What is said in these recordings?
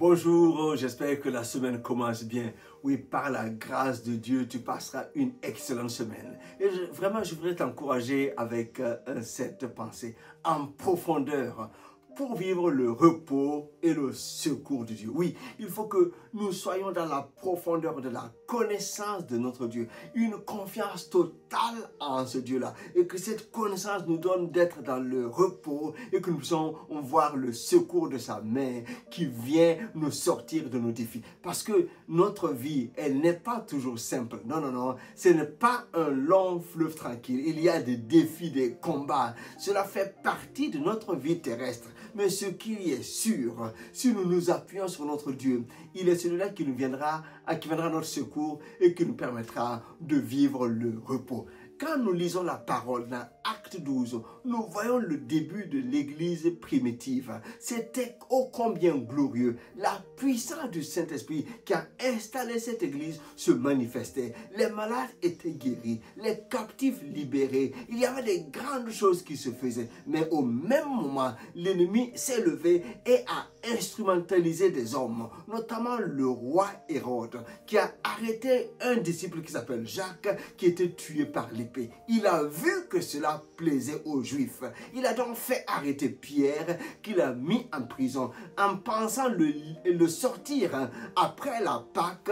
Bonjour, j'espère que la semaine commence bien. Oui, par la grâce de Dieu, tu passeras une excellente semaine. Et vraiment, je voudrais t'encourager avec cette pensée en profondeur pour vivre le repos et le secours de Dieu. Oui, il faut que nous soyons dans la profondeur de la connaissance de notre Dieu, une confiance totale en ce Dieu-là, et que cette connaissance nous donne d'être dans le repos et que nous puissions voir le secours de sa main qui vient nous sortir de nos défis. Parce que notre vie, elle n'est pas toujours simple. Non, non, non, ce n'est pas un long fleuve tranquille. Il y a des défis, des combats. Cela fait partie de notre vie terrestre. Mais ce qui est sûr, si nous nous appuyons sur notre Dieu, il est celui-là qui viendra à notre secours et qui nous permettra de vivre le repos. Quand nous lisons la parole dans Acte 12, nous voyons le début de l'église primitive. C'était ô combien glorieux. La puissance du Saint-Esprit qui a installé cette église se manifestait. Les malades étaient guéris, les captifs libérés. Il y avait des grandes choses qui se faisaient. Mais au même moment, l'ennemi s'est levé et a instrumentalisé des hommes, notamment le roi Hérode, qui a arrêté un disciple qui s'appelle Jacques, qui était tué par l'épée. Il a vu que cela plaisait aux Juifs. Il a donc fait arrêter Pierre, qu'il a mis en prison, en pensant le sortir après la Pâque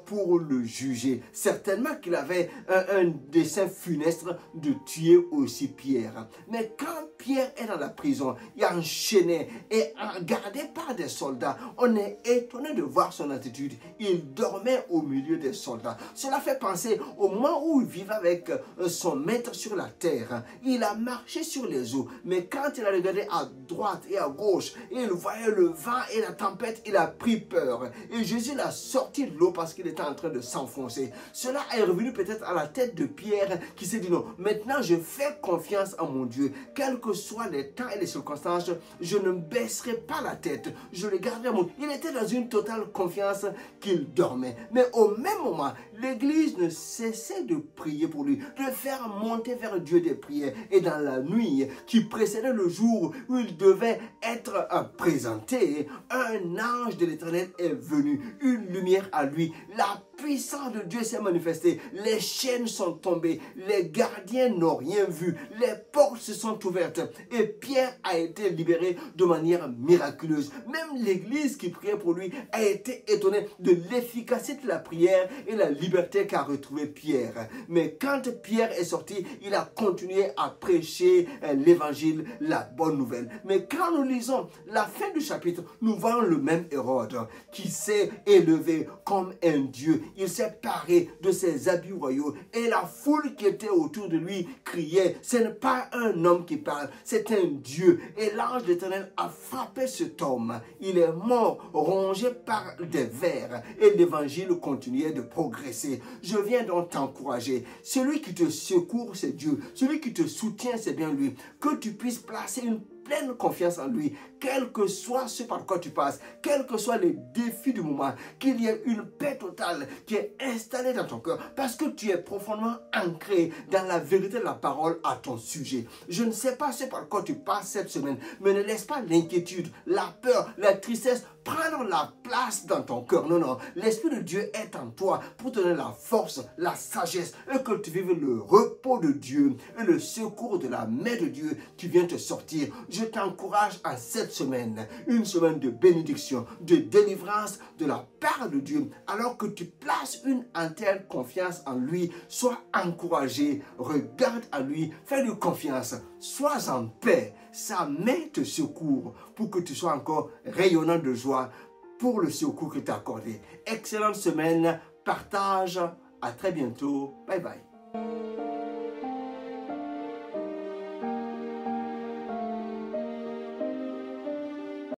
pour le juger. Certainement qu'il avait un dessein funeste de tuer aussi Pierre. Mais quand Pierre est dans la prison, il est enchaîné et gardé par des soldats, on est étonné de voir son attitude. Il dormait au milieu des soldats. Cela fait penser au moment où il vivait avec son maître sur la terre. Il a marché sur les eaux, mais quand il a regardé à droite et à gauche, et il voyait le vent et la tempête, il a pris peur. Et Jésus l'a sorti de l'eau parce qu'il était en train de s'enfoncer. Cela est revenu peut-être à la tête de Pierre qui s'est dit non, maintenant je fais confiance en mon Dieu. Quels que soient les temps et les circonstances, je ne baisserai pas la tête. Je le garderai à mon... Il était dans une totale confiance qu'il dormait. Mais au même moment, l'église ne cessait de prier pour lui, de faire monter vers Dieu des prières. Et dans la nuit qui précédait le jour où il devait être présenté, un ange de l'Éternel est venu, une lumière à lui. La puissance de Dieu s'est manifestée. Les chaînes sont tombées. Les gardiens n'ont rien vu. Les portes se sont ouvertes. Et Pierre a été libéré de manière miraculeuse. Même l'église qui priait pour lui a été étonnée de l'efficacité de la prière et la liberté qu'a retrouvé Pierre. Mais quand Pierre est sorti, il a continué à prêcher l'évangile, la bonne nouvelle. Mais quand nous lisons la fin du chapitre, nous voyons le même Hérode qui s'est élevé comme un dieu. Il s'est paré de ses habits royaux et la foule qui était autour de lui criait, ce n'est pas un homme qui parle, c'est un Dieu. Et l'ange de l'Éternel a frappé cet homme. Il est mort, rongé par des vers et l'évangile continuait de progresser. Je viens donc t'encourager. Celui qui te secourt, c'est Dieu. Celui qui te soutient, c'est bien lui. Que tu puisses placer une pleine confiance en lui, quel que soit ce par quoi tu passes, quels que soient les défis du moment, qu'il y ait une paix totale qui est installée dans ton cœur, parce que tu es profondément ancré dans la vérité de la parole à ton sujet. Je ne sais pas ce par quoi tu passes cette semaine, mais ne laisse pas l'inquiétude, la peur, la tristesse prendre la place dans ton cœur. Non, non, l'Esprit de Dieu est en toi pour te donner la force, la sagesse, et que tu vives le repos de Dieu et le secours de la main de Dieu qui vient te sortir. Je t'encourage à cette semaine, une semaine de bénédiction, de délivrance de la part de Dieu. Alors que tu places une entière confiance en lui, sois encouragé, regarde à lui, fais-lui confiance, sois en paix. Sa main te secourt pour que tu sois encore rayonnant de joie pour le secours qu'il t'a accordé. Excellente semaine, partage, à très bientôt, bye bye.